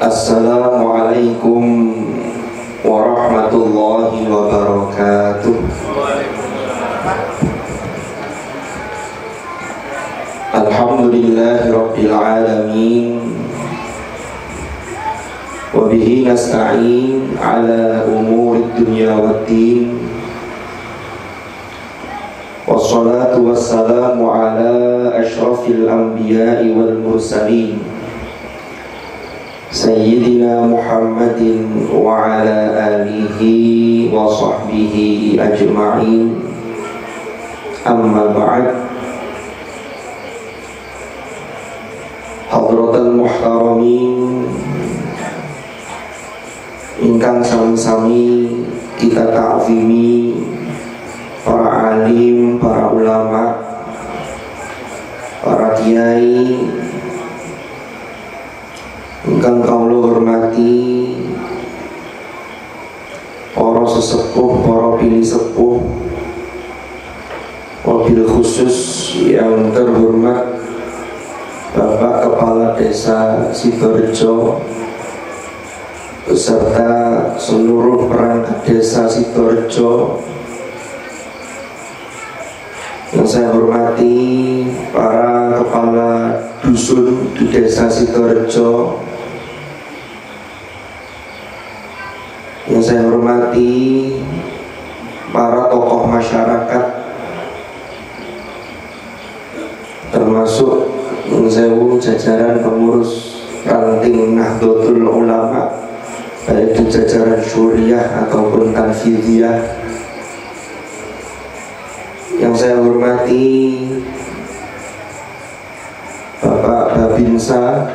Assalamualaikum warahmatullahi wabarakatuh. Alhamdulillahi rabbil alamin. Wa bihi nasta'in ala umuri dunya waddin. Wassalatu wassalamu ala ashrafil anbiya'i wal mursalin Sayyidina Muhammadin wa ala alihi wa sahbihi ajma'in. Amma ba'd. Hadratal muhtaramin ingkang sami-sami kita ta'zimi para alim, para ulama, para kiai ingkang kawula hormati, para sesepuh, para bini sepuh, wabil khusus yang terhormat Bapak Kepala Desa Sidorejo beserta seluruh perangkat Desa Sidorejo. Yang saya hormati para kepala dusun di Desa Sidorejo. Yang saya hormati para tokoh masyarakat, termasuk sewu jajaran pengurus ranting Nahdlatul Ulama, baik di jajaran syuriah ataupun tanfidiyah. Yang saya hormati Bapak Babinsa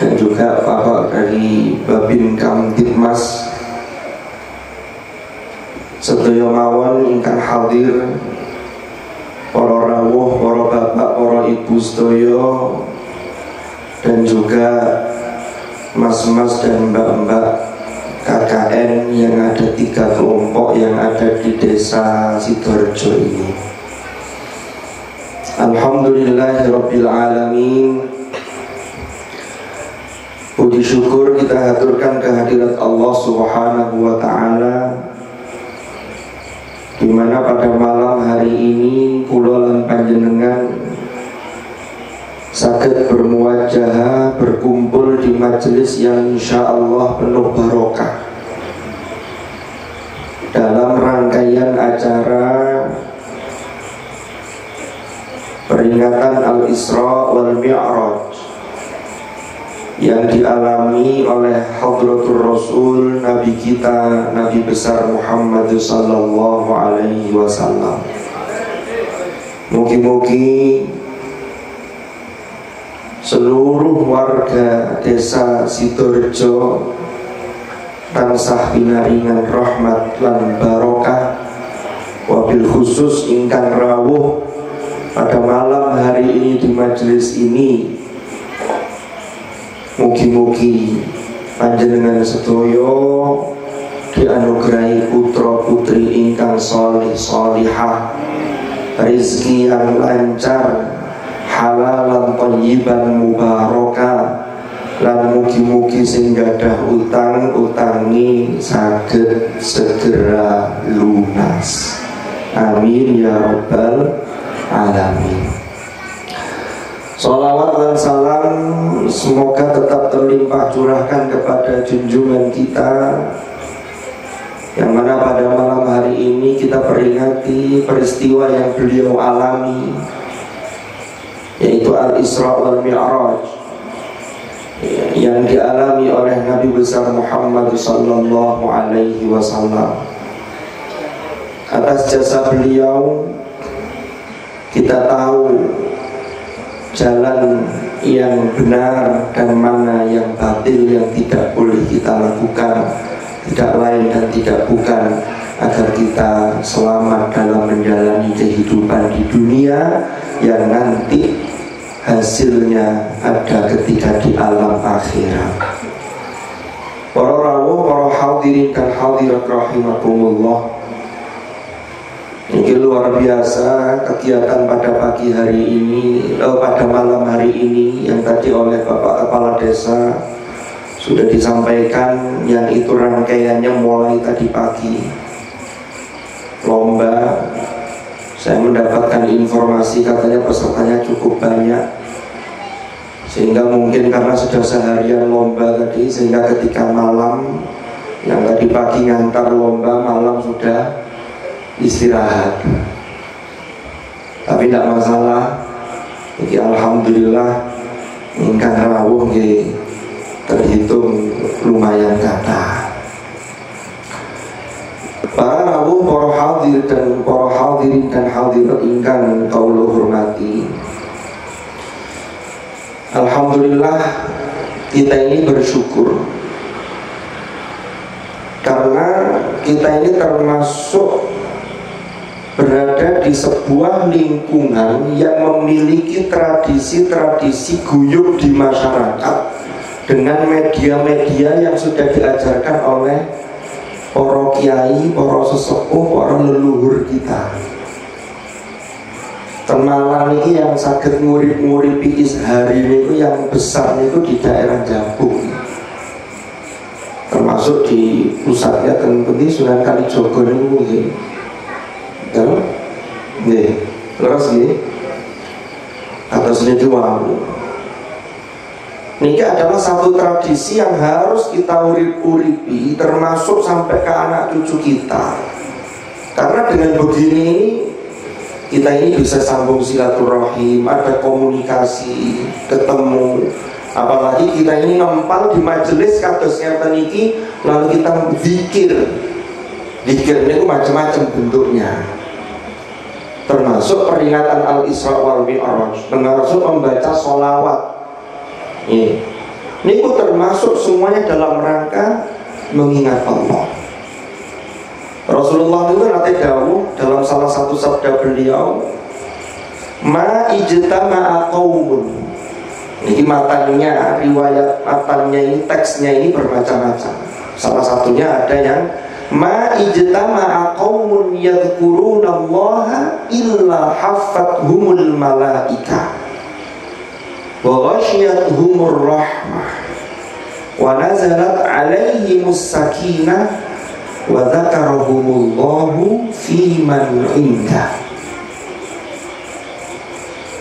dan juga Bapak dari Babin Kamtibmas, sedaya mawon ingkang hadir, para rawuh, para bapak, para ibu sedaya, dan juga mas-mas dan mbak-mbak KKN yang ada 3 kelompok yang ada di Desa Sidorejo ini. Alhamdulillahirabbil alamin. Puji syukur kita haturkan kehadirat Allah Subhanahu wa taala, di mana pada malam hari ini kula lan panjenengan saged bermuwajahah berkumpul di majelis yang insyaallah penuh barokah dalam rangkaian acara peringatan Al-Isra wal Mi'raj yang dialami oleh Hadratur Rasul Nabi kita, Nabi besar Muhammad sallallahu alaihi wasallam. Mugi-mugi seluruh warga Desa Sidorejo tansah pinaringan rahmat lan barokah, wabil khusus ingkang rawuh pada malam hari ini di majelis ini. Mugi-mugi panjenengan sedaya dianugerahi putra putri ingkang sholih sholihah, rizki yang lancar, halalan thayyiban mubarakah, lan mugi-mugi sing gadah utang utangi saged segera lunas. Amin ya rabbal alamin. Sholawat dan salam semoga tetap terlimpah curahkan kepada junjungan kita, yang mana pada malam hari ini kita peringati peristiwa yang beliau alami, yaitu Al-Isra wal Mi'raj yang dialami oleh Nabi besar Muhammad sallallahu alaihi wasallam. Atas jasa beliau kita tahu jalan yang benar dan mana yang batil, yang tidak boleh kita lakukan, tidak lain dan tidak bukan, agar kita selamat dalam menjalani kehidupan di dunia yang nanti hasilnya ada ketika di alam akhirat. Para rawuh, para hadirin dan hadirat rahimakumullah, ini luar biasa kegiatan pada pagi hari ini, pada malam hari ini yang tadi oleh Bapak Kepala Desa sudah disampaikan, yang itu rangkaiannya mulai tadi pagi. Lomba, saya mendapatkan informasi katanya pesertanya cukup banyak, sehingga mungkin karena sudah seharian lomba tadi, sehingga ketika malam, yang tadi pagi ngantar lomba, malam sudah istirahat. Tapi tidak masalah. Jadi alhamdulillah ingkang rawuh nggih terhitung lumayan kata. Para rawuh, para hadirin dan hadirat ingkang kawula hormati. Alhamdulillah kita ini bersyukur karena kita ini termasuk berada di sebuah lingkungan yang memiliki tradisi-tradisi guyub di masyarakat dengan media-media yang sudah diajarkan oleh para kiai, para sesepuh, para leluhur kita. Temalan ini yang sakit ngurip-nguripi izhari itu yang besar itu di daerah Jabung, termasuk di pusatnya tentu Sunan Kalijogo ini. Nggih, terus nggih. Atas niki wau. Niki adalah satu tradisi yang harus kita urip-uripi, termasuk sampai ke anak cucu kita. Karena dengan begini kita ini bisa sambung silaturahim, ada komunikasi, ketemu. Apalagi kita ini ngempal di majelis kados ngeten iki, lalu kita zikir. Zikir niku macam-macam bentuknya. Termasuk peringatan Al-Isra wal Mi'raj, termasuk membaca sholawat. Ini termasuk semuanya dalam rangka mengingat Allah. Rasulullah itu nanti dawuh dalam salah satu sabda beliau, ma ijtama'a qaumun. Ini matanya, riwayat matanya ini, teksnya ini bermacam-macam. Salah satunya ada yang ma ijtama'a qaumun yadhkurunallaha illa haffathumul malaika wa ghasyiyatuhumur rahmah wa nazalat alaihimus sakinah wa dzakarahumullahu fi man indah.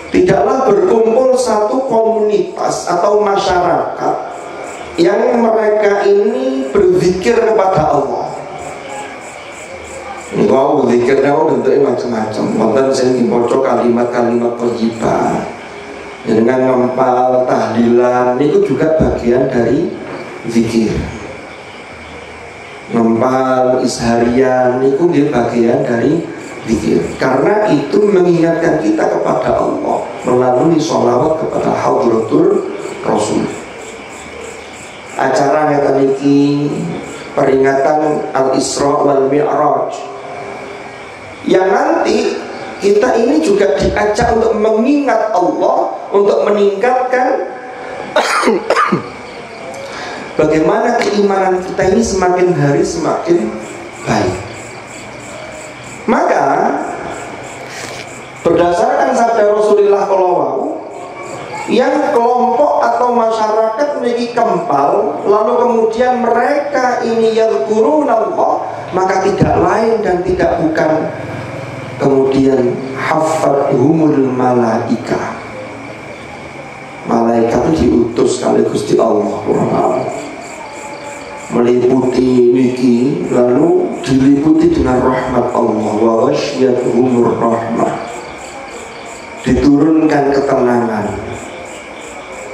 Tidaklah berkumpul satu komunitas atau masyarakat yang mereka ini berzikir kepada Allah. Wow, zikirnya bentuknya macam-macam. Wonten sing dimaca kalimat-kalimat thayyibah. Dengan ngempal tahlilan itu juga bagian dari zikir. Ngempal isharian itu dia bagian dari zikir. Karena itu mengingatkan kita kepada Allah melalui sholawat kepada Hadratul Rasul. Acara ngeten iki peringatan Al-Isra wal Mi'raj, yang nanti kita ini juga diajak untuk mengingat Allah, untuk meningkatkan bagaimana keimanan kita ini semakin hari semakin baik. Maka berdasarkan sabda Rasulullah SAW, yang kelompok atau masyarakat memiliki kempal, lalu kemudian mereka ini yadhkurunallah, maka tidak lain dan tidak bukan kemudian haffathumul malaika. Malaikat itu diutus sekaligus di Allah meliputi niki, lalu diliputi dengan rahmat Allah, wa ghasyiyatuhumur rahmah, diturunkan ketenangan.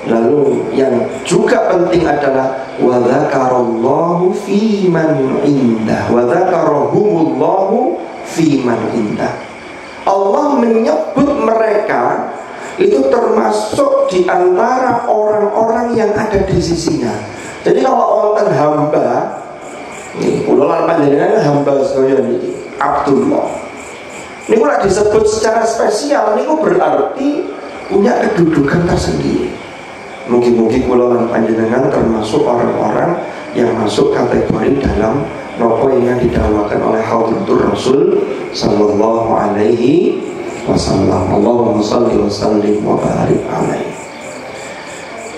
Lalu yang juga penting adalah wa dzakarallahu fi man indah, wa dzakarahumullahu fi man indah. Allah menyebut mereka itu termasuk di antara orang-orang yang ada di sisinya. Jadi kalau wonten hamba, nih kula lan panjenengan hamba sedaya niki Abdullah, niku lagi disebut secara spesial, niku berarti punya kedudukan tersendiri. Mungkin-mungkin kula lan panjenengan termasuk orang-orang yang masuk kategori dalam nopo yang didakwakan oleh Hadratur Rasul sallallahu alaihi wasallam. Allahumma shalli wa sallim wa barik alaihi.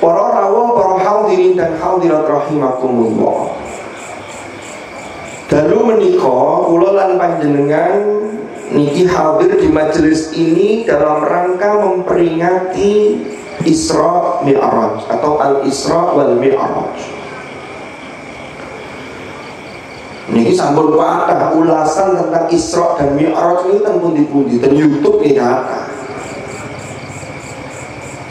Para rawuh, para hadirin hadirin dan hadirat rahimakumullah, dalu menika kula lan panjenengan niki hadir di majelis ini dalam rangka memperingati Isra Mi'raj atau Al-Isra wal Mi'raj. Niki sampun patah ulasan tentang Isra dan Mi'raj ini teng pundi-pundi ten YouTube ini ada.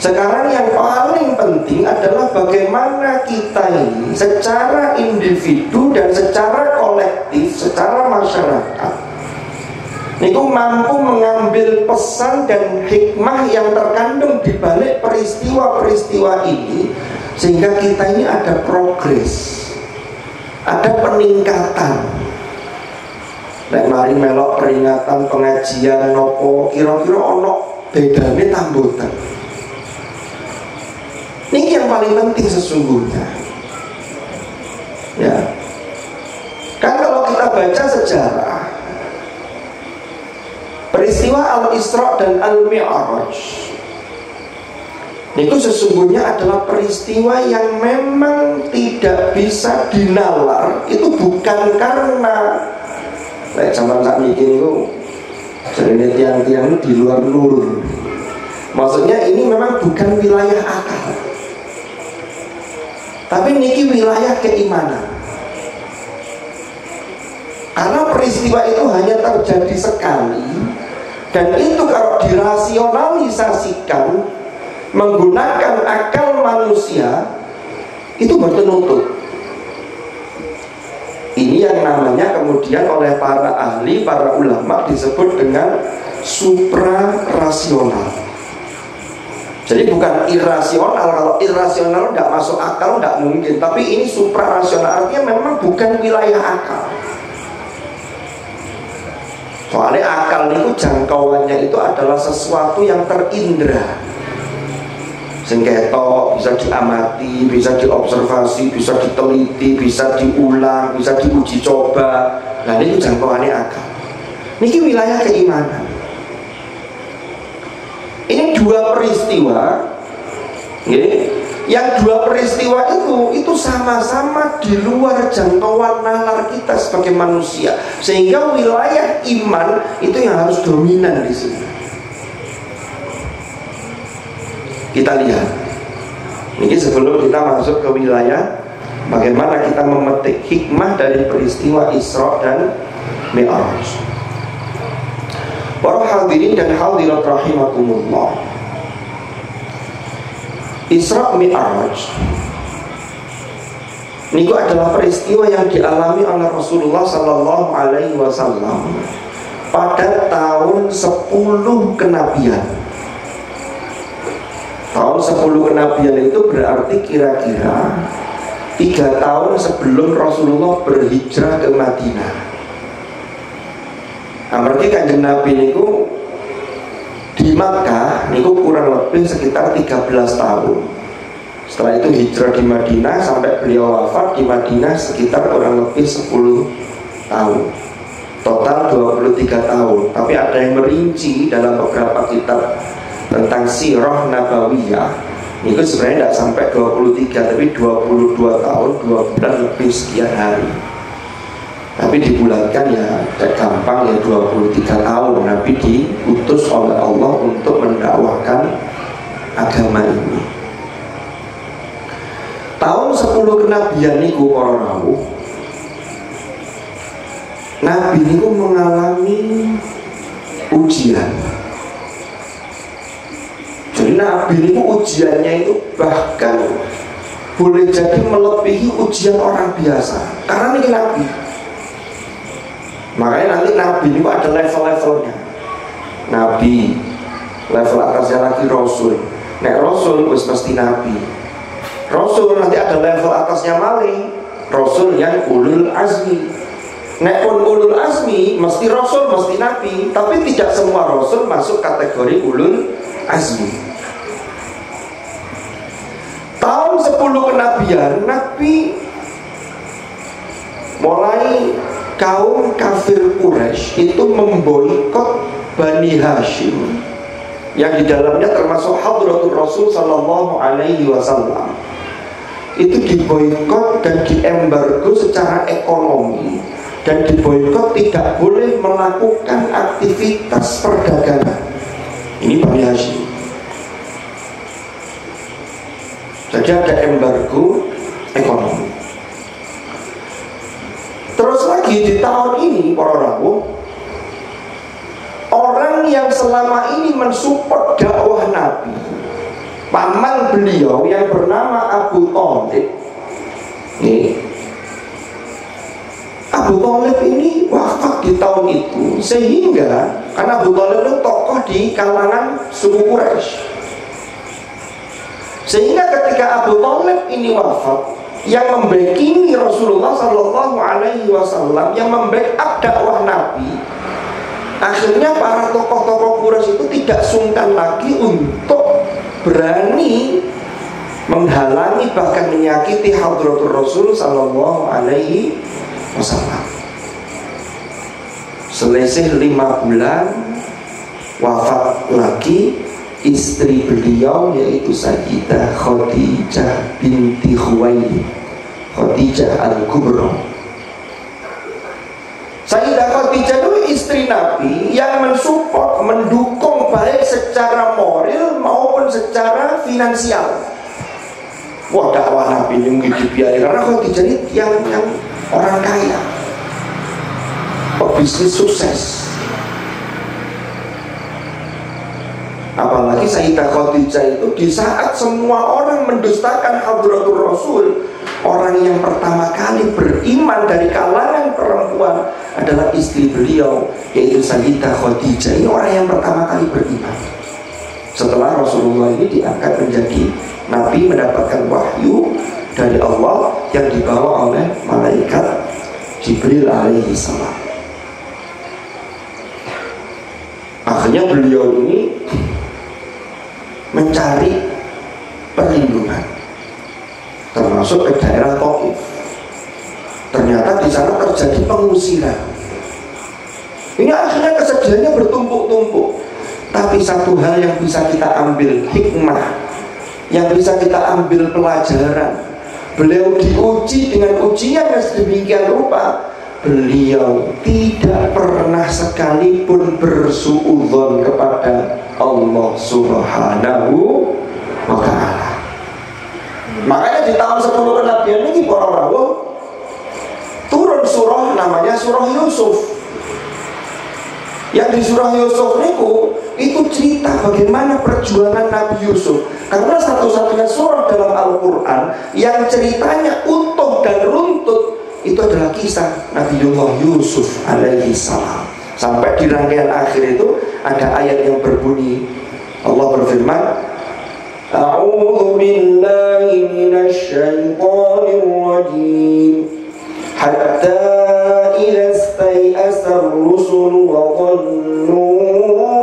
Sekarang yang paling penting adalah bagaimana kita ini secara individu dan secara kolektif, secara masyarakat niku mampu mengambil pesan dan hikmah yang terkandung di balik peristiwa-peristiwa ini, sehingga kita ini ada progres, ada peningkatan. Nek mari melok peringatan pengajian nopo kira-kira ono bedane tambutan. Ini yang paling penting sesungguhnya. Ya. Kan kalau kita baca sejarah peristiwa Al-Isra dan Al-Mi'raj itu sesungguhnya adalah peristiwa yang memang tidak bisa dinalar. Itu bukan karena zaman saat ini itu jadi tiang-tiang di luar nur. Maksudnya ini memang bukan wilayah akal, tapi niki wilayah keimanan. Karena peristiwa itu hanya terjadi sekali, dan itu kalau dirasionalisasikan menggunakan akal manusia itu bertenutut. Ini yang namanya kemudian oleh para ahli, para ulama disebut dengan suprarasional. Jadi bukan irasional. Kalau irasional tidak masuk akal, tidak mungkin. Tapi ini suprarasional, artinya memang bukan wilayah akal. Soalnya akal itu jangkauannya itu adalah sesuatu yang terindra, sengketo, bisa diamati, bisa diobservasi, bisa diteliti, bisa diulang, bisa diuji coba. Nah ini jangkauannya akal. Ini wilayah keimanan. Ini dua peristiwa, yang dua peristiwa itu sama-sama di luar jangkauan nalar kita sebagai manusia, sehingga wilayah iman itu yang harus dominan di sini. Kita lihat, ini sebelum kita masuk ke wilayah, bagaimana kita memetik hikmah dari peristiwa Isra dan Mi'raj. Para hadirin dan hadirat rahimakumullah, Isra Mi'raj niku adalah peristiwa yang dialami oleh Rasulullah sallallahu alaihi wasallam pada tahun 10 kenabian. Tahun 10 kenabian itu berarti kira-kira 3 tahun sebelum Rasulullah berhijrah ke Madinah. Nah, berarti Kanjeng Nabi niku di Makkah niku kurang lebih sekitar 13 tahun. Setelah itu hijrah di Madinah sampai beliau wafat di Madinah sekitar kurang lebih 10 tahun. Total 23 tahun. Tapi ada yang merinci dalam beberapa kitab tentang sirah nabawiyah, niku sebenarnya tidak sampai 23, tapi 22 tahun 2 bulan lebih sekian hari. Tapi dibulatkan ya gampang ya 23 tahun Nabi diutus oleh Allah untuk mendakwahkan agama ini. Tahun 10 kenabian niku para rawuh, Nabi niku mengalami ujian. Jadi Nabi niku ujiannya itu bahkan boleh jadi melebihi ujian orang biasa. Karena ini Nabi. Makanya nanti Nabi itu ada level-levelnya. Nabi, level atasnya lagi Rasul. Nek Rasul wis mesti Nabi. Rasul nanti ada level atasnya malih, Rasul yang ulul azmi. Nek pun ulul azmi mesti Rasul, mesti Nabi. Tapi tidak semua Rasul masuk kategori ulul azmi. Tahun 10 kenabian Nabi mulai kaum kafir Quraisy itu memboikot Bani Hashim yang di dalamnya termasuk Hadratul Rasul sallallahu alaihi wasallam. itu diboikot dan diembargo secara ekonomi, dan diboikot tidak boleh melakukan aktivitas perdagangan. Ini Bani Hashim. Jadi ada embargo ekonomi. Terus lagi di tahun ini para rawuh, orang yang selama ini mensupport dakwah Nabi, paman beliau yang bernama Abu Thalib. Nih, Abu Thalib ini wafat di tahun itu, sehingga karena Abu Thalib itu tokoh di kalangan suku Quraisy, sehingga ketika Abu Thalib ini wafat, yang membackingi Rasulullah Sallallahu Alaihi Wasallam, yang membackup dakwah Nabi, akhirnya para tokoh-tokoh Quraisy itu tidak sungkan lagi untuk berani menghalangi bahkan menyakiti Hadratur Rasul Sallallahu Alaihi Wasallam. Selisih 5 bulan wafat lagi istri beliau, yaitu Sayyidah Khadijah binti Khuwailid, Khadijah Al-Kubra. Sayyidah Khadijah itu istri Nabi yang mensupport, mendukung baik secara moral maupun secara finansial. Wah, dakwah Nabi yang dibiayai karena Khadijah ini yang orang kaya, pebisnis sukses. Apalagi Sayyidah Khadijah itu di saat semua orang mendustakan Hadratur Rasul, orang yang pertama kali beriman dari kalangan perempuan adalah istri beliau, yaitu Sayyidah Khadijah. Ini orang yang pertama kali beriman setelah Rasulullah ini diangkat menjadi Nabi, mendapatkan wahyu dari Allah yang dibawa oleh malaikat Jibril alaihi salam. Akhirnya beliau ini mencari perlindungan, termasuk ke daerah Taif. Ternyata di sana terjadi pengusiran. Ini akhirnya kesedihannya bertumpuk-tumpuk. Tapi satu hal yang bisa kita ambil hikmah, yang bisa kita ambil pelajaran, beliau diuji dengan ujian yang sedemikian rupa, beliau tidak pernah sekalipun bersuudzon kepada Allah Subhanahu wa ta'ala. Makanya di tahun 10 kenabian ini para rawuh turun surah namanya surah Yusuf. Yang di surah Yusuf itu cerita bagaimana perjuangan Nabi Yusuf. Karena satu-satunya surah dalam Al-Quran yang ceritanya utuh dan runtut itu adalah kisah Nabiullah Yusuf alaihi salam. Sampai di rangkaian akhir itu ada ayat yang berbunyi, Allah berfirman, A'udzu billahi minasy syaithanir rajim. Hatta idza istay'asa ar-rusul wa dhannu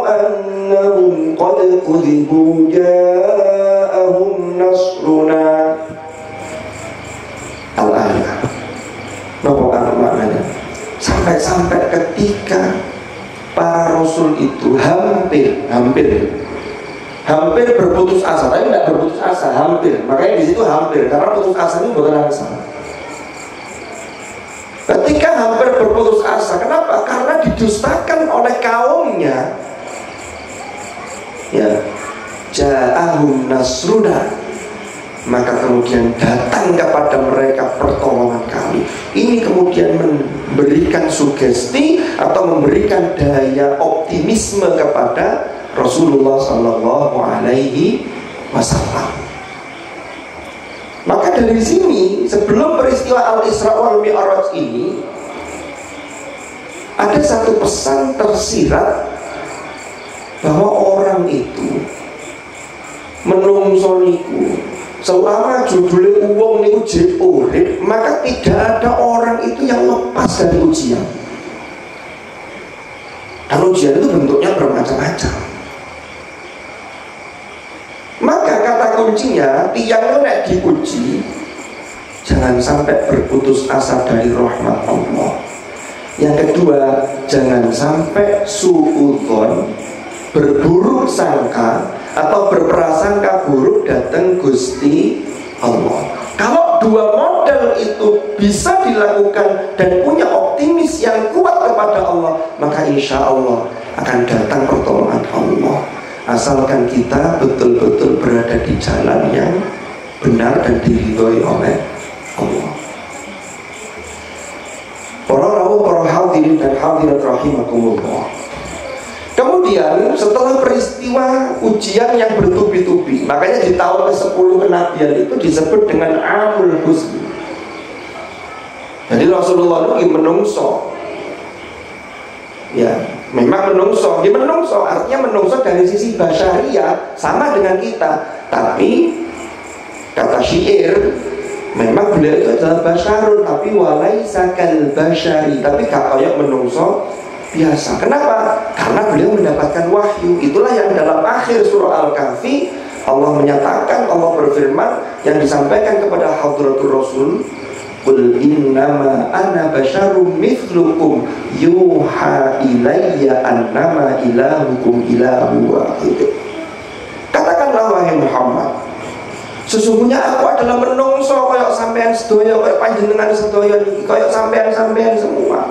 annahum qad kudzibu ja'ahum nasruna. Al-ayat. Bapak maknanya, sampai ketika para rasul itu hampir berputus asa, tapi tidak berputus asa, hampir. Makanya di situ hampir, karena putus asa ini bukan asa. Ketika hampir berputus asa, kenapa? Karena didustakan oleh kaumnya. Ya, ja'ahum nasruna, maka kemudian datang kepada mereka pertolongan kami. Ini kemudian memberikan sugesti atau memberikan daya optimisme kepada Rasulullah Sallallahu Alaihi Wasallam. Maka dari sini, sebelum peristiwa Al-Isra wal Mi'raj ini, ada satu pesan tersirat bahwa orang itu menungsoniku selama judulnya uang niku jek urip, maka tidak ada orang itu yang lepas dari ujian. Dan ujian itu bentuknya bermacam-macam. Maka kata kuncinya, tiang itu nek diuji, jangan sampai berputus asa dari rahmat Allah. Yang kedua, jangan sampai suudzon, berburuk sangka atau berprasangka buruk datang Gusti Allah. Kalau Kalau dua model itu bisa dilakukan dan punya optimis yang kuat kepada Allah, maka insya Allah akan datang pertolongan Allah. Asalkan kita betul-betul berada di jalan yang benar dan diridhoi oleh Allah. Para rawuh, para hadirin dan hadirat rahimakumullah. Kemudian setelah peristiwa ujian yang bertubi-tubi, makanya di tahun ke-10 kenabian itu disebut dengan Amul Huzni. Jadi Rasulullah itu menungso. Ya, memang menungso. Dia menungso artinya menungso dari sisi basyariah sama dengan kita. Tapi kata syair, memang beliau itu adalah basyarun, tapi walaisa kal basyari, tapi gak kayak menungso biasa. Kenapa? Karena beliau mendapatkan wahyu. Itulah yang dalam akhir surah Al-Kahfi Allah menyatakan, Allah berfirman yang disampaikan kepada hadratur Rasul, qul innama ana basyarum mithlukum yuha ilayya annama ilahukum ilahu wahid. Katakanlah wahai Muhammad, sesungguhnya aku adalah menungso koyok sampean sedoyo, koyok panjenengan sedoyo, koyok sampean semua.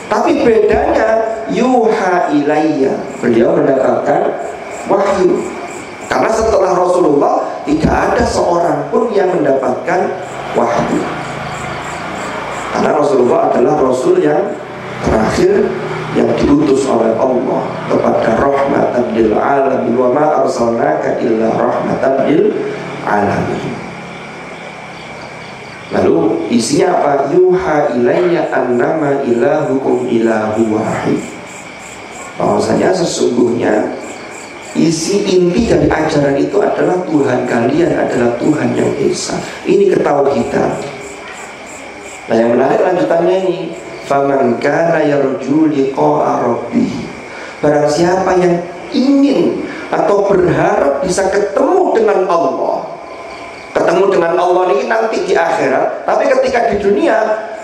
Tapi bedanya yuha ilayya, beliau mendapatkan wahyu. Karena setelah Rasulullah tidak ada seorang pun yang mendapatkan wahyu. Karena Rasulullah adalah Rasul yang terakhir yang diutus oleh Allah kepada rahmatan lil alamin, wa ma arsalnaka illa rahmatan lil alamin. Lalu isinya apa? Yuha ilayya annama ilahukum ilahu wahid. Bahwasanya sesungguhnya isi inti dari ajaran itu adalah Tuhan kalian adalah Tuhan yang esa. Ini ketauhidan. Nah, yang menarik lanjutannya ini, faman kana yarju liqa'a rabbih. Barang siapa yang ingin atau berharap bisa ketemu dengan Allah, ketemu dengan Allah ini nanti di akhirat. Tapi ketika di dunia,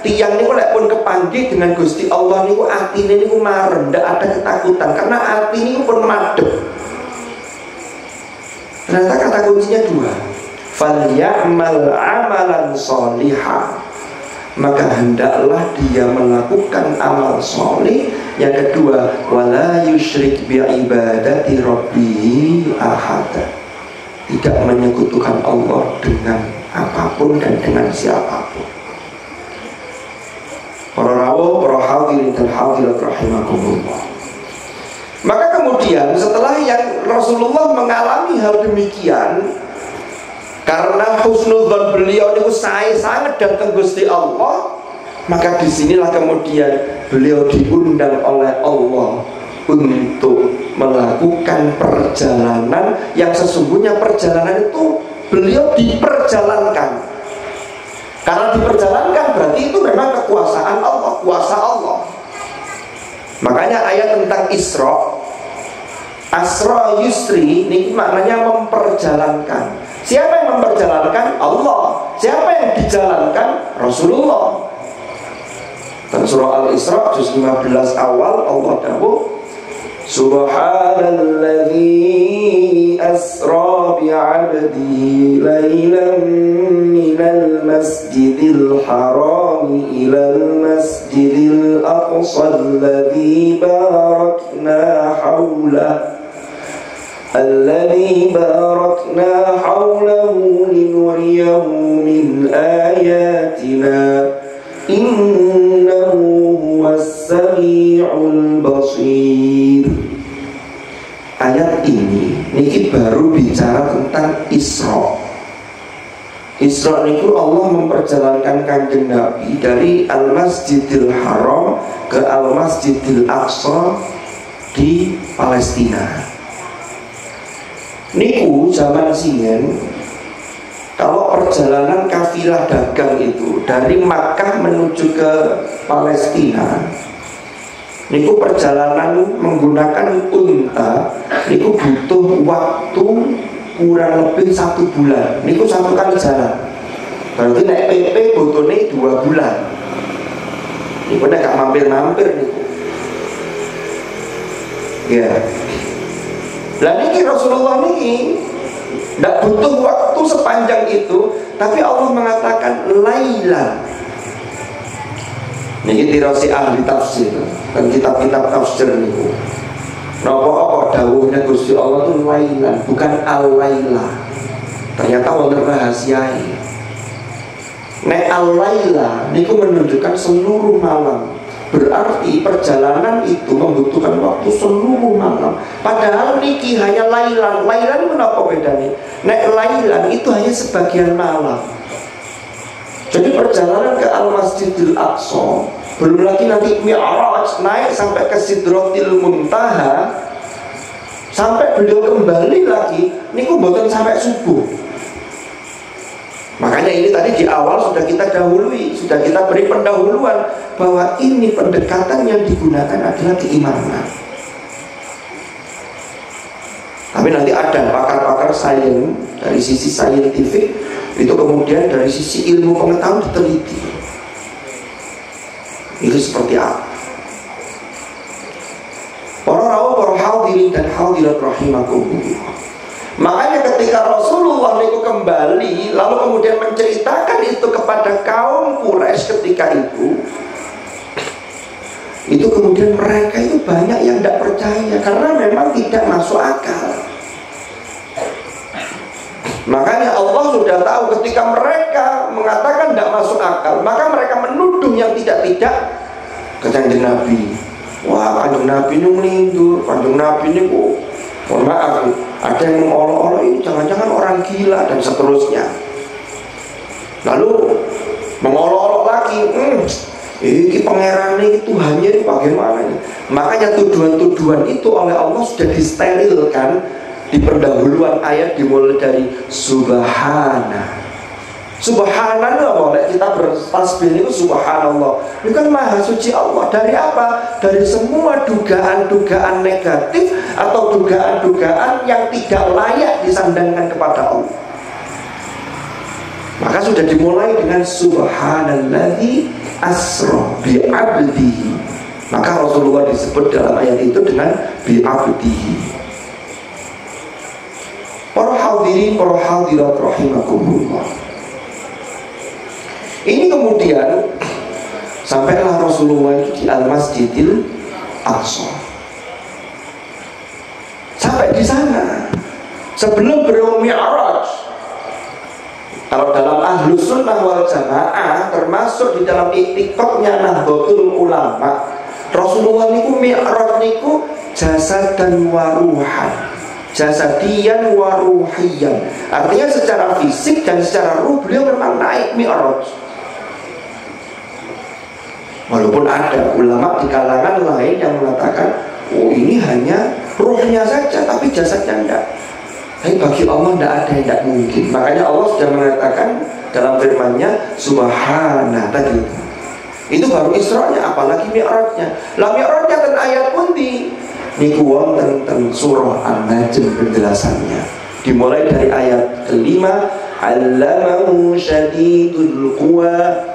tiang ini pun kepanggih dengan Gusti Allah ini, hati ini marem, tidak ada ketakutan karena hati ini pun madep. Ternyata kata kuncinya dua, falyamal amalan sholihah, maka hendaklah dia melakukan amal soleh. Yang kedua, wala yusyrik bi ibadati rabbih ahada, tidak menyekutukan Allah dengan apapun dan dengan siapapun. Para rawuh, para hadirin dan hadirat rahimakumullah. Maka kemudian setelah yang Rasulullah mengalami hal demikian, karena husnudzon beliau itu sangat datang Gusti Allah, maka disinilah kemudian beliau diundang oleh Allah untuk melakukan perjalanan yang sesungguhnya perjalanan itu beliau diperjalankan. Karena diperjalankan berarti itu memang kekuasaan Allah, kuasa Allah. Makanya ayat tentang Isra, Asra Yusri ini maknanya memperjalankan. Siapa yang memperjalankan? Allah. Siapa yang dijalankan? Rasulullah. Dan surah Al-Isra juz 15 awal Allah dawuh, Subhanalladzi asra bi'abdihi laylan minal masjidil harami ilal masjidil aqsa alladzi barakna hawlahu linuriyahu min ayatina innahu huwas sami'ul basir. Ayat ini baru bicara tentang Isra. Isra itu Allah memperjalankan kanjeng Nabi dari Al-Masjidil Haram ke Al-Masjidil Aqsa di Palestina. Niku zaman singen, kalau perjalanan kafilah dagang itu dari Makkah menuju ke Palestina, niku perjalanan menggunakan unta, niku butuh waktu kurang lebih 1 bulan. Niku 1 kali jalan. Berarti naik PP butuhnya 2 bulan. Niku nek gak mampir-mampir niku. Ya. Lah niki Rasulullah niki tidak butuh waktu sepanjang itu, tapi Allah mengatakan laila. Niki tirasi ahli tafsir dan kitab-kitab tafsir niku. Napa dawuhnya Gusti Allah itu lailan, bukan al-laila. Ternyata wonten rahasiai. Nek al-laila niku menunjukkan seluruh malam. Berarti perjalanan itu membutuhkan waktu seluruh malam. Padahal niki hanya lailan. Lailan menapa bedanya? Nek lailan itu hanya sebagian malam. Jadi perjalanan ke Al-Masjidil Aqsa, belum lagi nanti Mi'raj, naik sampai ke Sidratil Muntaha, sampai beliau kembali lagi, niku mboten sampai subuh. Makanya ini tadi di awal sudah kita dahului, sudah kita beri pendahuluan bahwa ini pendekatan yang digunakan adalah keimanan. Tapi nanti ada pakar-pakar sains dari sisi saintifik, itu kemudian dari sisi ilmu pengetahuan diteliti. Itu seperti apa? Para rawuh, para hadirin dan hadirat rahimakumullah. Makanya ketika Rasulullah itu kembali lalu kemudian menceritakan itu kepada kaum Quraisy ketika itu kemudian mereka itu banyak yang tidak percaya karena memang tidak masuk akal. Makanya Allah sudah tahu ketika mereka mengatakan tidak masuk akal, maka mereka menuduh yang tidak-tidak ke Kanjeng Nabi. Wah, Kanjeng Nabi ini melindur, Kanjeng Nabi ini mohon maaf, ada yang mengolok-olok ini jangan-jangan orang gila dan seterusnya. Lalu mengolok-olok lagi, ini pangeran ini Tuhannya ini bagaimana? Makanya tuduhan-tuduhan itu oleh Allah sudah disterilkan di pendahuluan ayat dimulai dari Subhana. Subhanallah, boleh kita bertasbih itu subhanallah. Itu kan maha suci Allah. Dari apa? Dari semua dugaan-dugaan negatif atau dugaan-dugaan yang tidak layak disandangkan kepada Allah. Maka sudah dimulai dengan subhanalladzi asra bi 'abdihi. Maka Rasulullah disebut dalam ayat itu dengan bi 'abdihi. Para hadirin, para hadirat rahimakumullah. Ini kemudian sampailah Rasulullah itu di Al-Masjidil Aqsa. Sampai di sana sebelum beliau Mi'raj. Kalau dalam Ahlus Sunnah wal Jamaah, termasuk di dalam iktikadnya Nahdlatul Ulama, Rasulullah niku Mi'raj niku jasad dan waruhan, jasadian waruhiyan. Artinya secara fisik dan secara ruh beliau memang naik Mi'raj. Walaupun ada ulama di kalangan lain yang mengatakan, oh ini hanya ruhnya saja, tapi jasadnya tidak. Tapi bagi Allah tidak ada yang tidak mungkin. Makanya Allah sudah mengatakan dalam firman-Nya Subhana tadi. Itu baru Isra-nya, apalagi Mi'raj-nya. Lah Mi'raj-nya dan ayat pundi niku wonten teng surah An-Najm penjelasannya. Dimulai dari ayat kelima, 'Allamahu syadidul quwa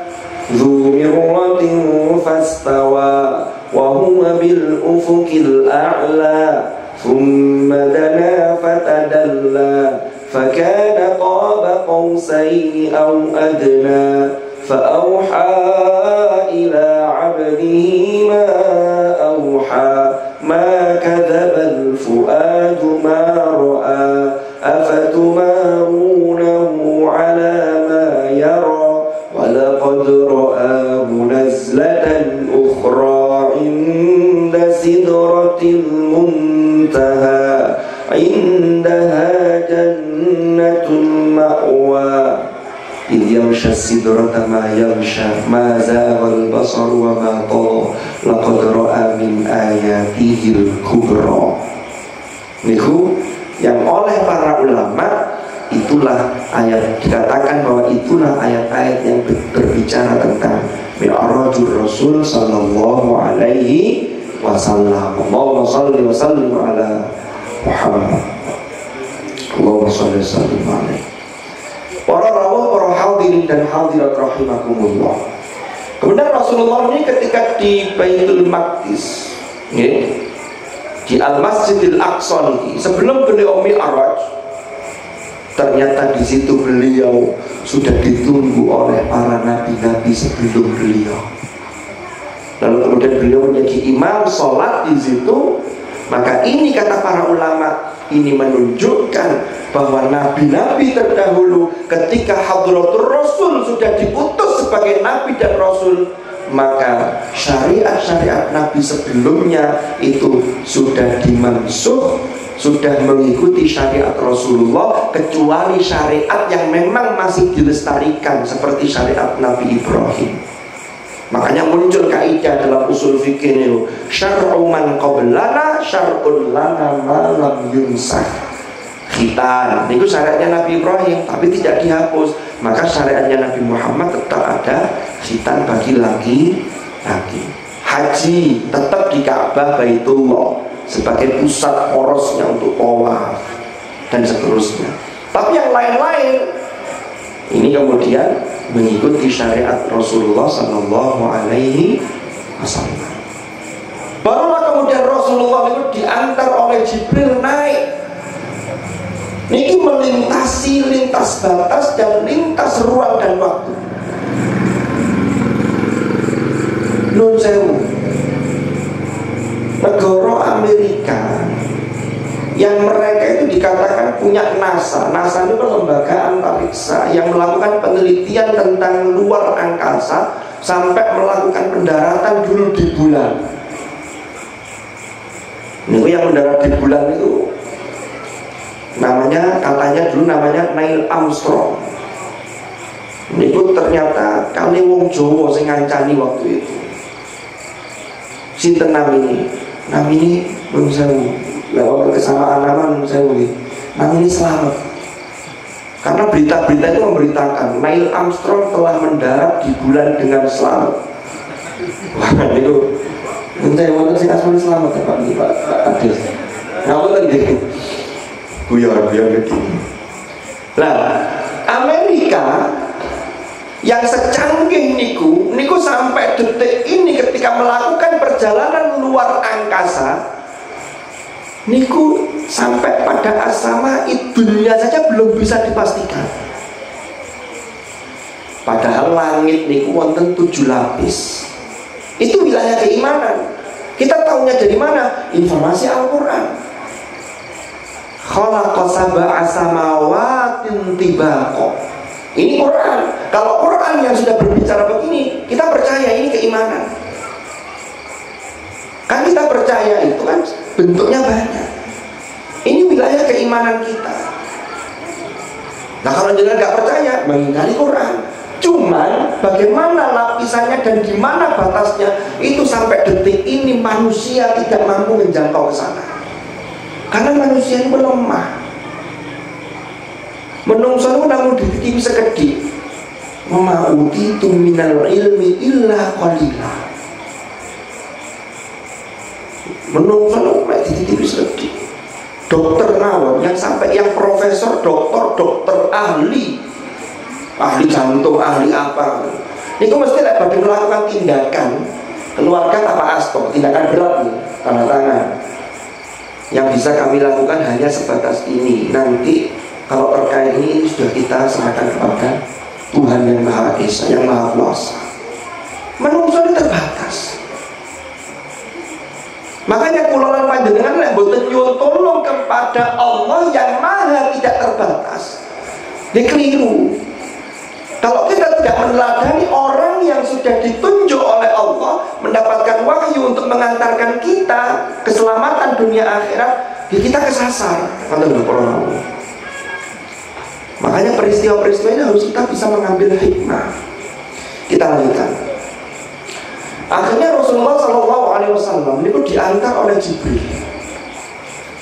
Dzu mirratin fastawa wa huwa bil ufuqil a'la thumma dana fatadalla fakana qaba qausaini aw adna fa ila 'abdihi ma awha ma kadzaba al fuadu ma ra'a afatumarunahu 'ala ma yara وَلَقَدْ رَآهُ نَزْلَةً أُخْرَى عِنْدَ سِدْرَةِ الْمُنْتَهَى عِنْدَهَا جَنَّةُ الْمَأْوَى إِذْ يَغْشَى السِّدْرَةَ مَا يَغْشَى مَا زَاغَ الْبَصَرُ وَمَا طَغَى لَقَدْ رَأَى مِنْ آيَاتِهِ الْكُبْرَى. Niku yang oleh para ulama itulah ayat, dikatakan bahwa itulah ayat-ayat yang berbicara tentang Mi'rajul Rasul sallallahu alaihi wasallam. Allahumma shalli wa sallim ala Muhammad. Allahumma shalli wa sallim alaihi. Para rawuh, para hadirin dan hadirat rahimakumullah. Kemudian Rasulullah ini ketika di Baitul Maqdis, di Al-Masjidil Aqsa ini, sebelum beliau Mi'raj, Ternyata di situ beliau sudah ditunggu oleh para nabi-nabi sebelum beliau. Lalu kemudian beliau menjadi imam sholat di situ. Maka ini kata para ulama, ini menunjukkan bahwa nabi-nabi terdahulu ketika Hadratur Rasul sudah diutus sebagai nabi dan rasul, maka syariat-syariat nabi sebelumnya itu sudah dimansuh, sudah mengikuti syariat Rasulullah, kecuali syariat yang memang masih dilestarikan seperti syariat Nabi Ibrahim. Makanya muncul kaidah dalam usul fikih ini, syar'u man qablana syar'un lana ma lam yunsah. Khitan itu syariatnya Nabi Ibrahim tapi tidak dihapus, maka syariatnya Nabi Muhammad tetap ada khitan bagi laki-laki. Haji tetap di Ka'bah Baitullah sebagai pusat porosnya untuk tawaf dan seterusnya. Tapi yang lain-lain ini kemudian mengikuti syariat Rasulullah Sallallahu Alaihi Wasallam. Barulah kemudian Rasulullah itu diantar oleh Jibril naik. Ini melintasi lintas batas dan lintas ruang dan waktu. Nun sewu, negara Amerika yang mereka itu dikatakan punya NASA. NASA itu lembaga antariksa yang melakukan penelitian tentang luar angkasa sampai melakukan pendaratan dulu di bulan. Ini yang mendarat di bulan itu namanya, katanya dulu namanya Neil Armstrong. Ini ternyata kali wong Jawa sing ngancani waktu itu. Sinten namine belum sewu. Lewat kesamaan nama saya boleh. Namanya selamat. Karena berita-berita itu memberitakan Neil Armstrong telah mendarat di bulan dengan selamat. Wah itu, saya mau sih asmane selamat ya Pak Adil. Ngapa tadi? Guyon gitu. Lah Amerika yang secanggih niku sampai detik ini ketika melakukan perjalanan luar angkasa, niku sampai pada asama dunia saja belum bisa dipastikan. Padahal langit niku wonten 7 lapis. Itu wilayah keimanan. Kita tahunya dari mana? Informasi Al-Quran. Khalaqa sab'a samawatin tibaqa. Ini Quran. Kalau Quran yang sudah berbicara begini, kita percaya ini keimanan. Kan kita percaya itu kan bentuknya banyak. Ini wilayah keimanan kita. Nah kalau jangan nggak percaya, mengingkari Quran. Cuman bagaimana lapisannya dan di mana batasnya, itu sampai detik ini manusia tidak mampu menjangkau ke sana. Karena manusia ini lemah. Menungso itu namun dititipi sekedhik. Wa ma utitu minal ilmi illa qalila. Menungso itu dititipi sekedhik. Dokter ngawon yang sampai yang profesor, dokter ahli jantung, ahli apa, ini mesti pada melakukan tindakan keluarga apa aspek, tindakan berat nih, tanda tangan. Yang bisa kami lakukan hanya sebatas ini. Nanti kalau terkait ini sudah kita serahkan kepada Tuhan yang Maha Esa, yang Maha Kuasa. Menungso ini terbatas. Makanya kulolan panjenengan lek boten nyuwun tolong kepada Allah yang Maha tidak terbatas. Dikeliru. Kalau kita tidak meneladani orang yang sudah ditunjuk oleh Allah mendapatkan wahyu untuk mengantarkan kita keselamatan dunia akhirat, ya kita kesasar. Makanya peristiwa-peristiwa ini harus kita bisa mengambil hikmah. Kita lanjutkan. Akhirnya Rasulullah SAW itu diantar oleh Jibril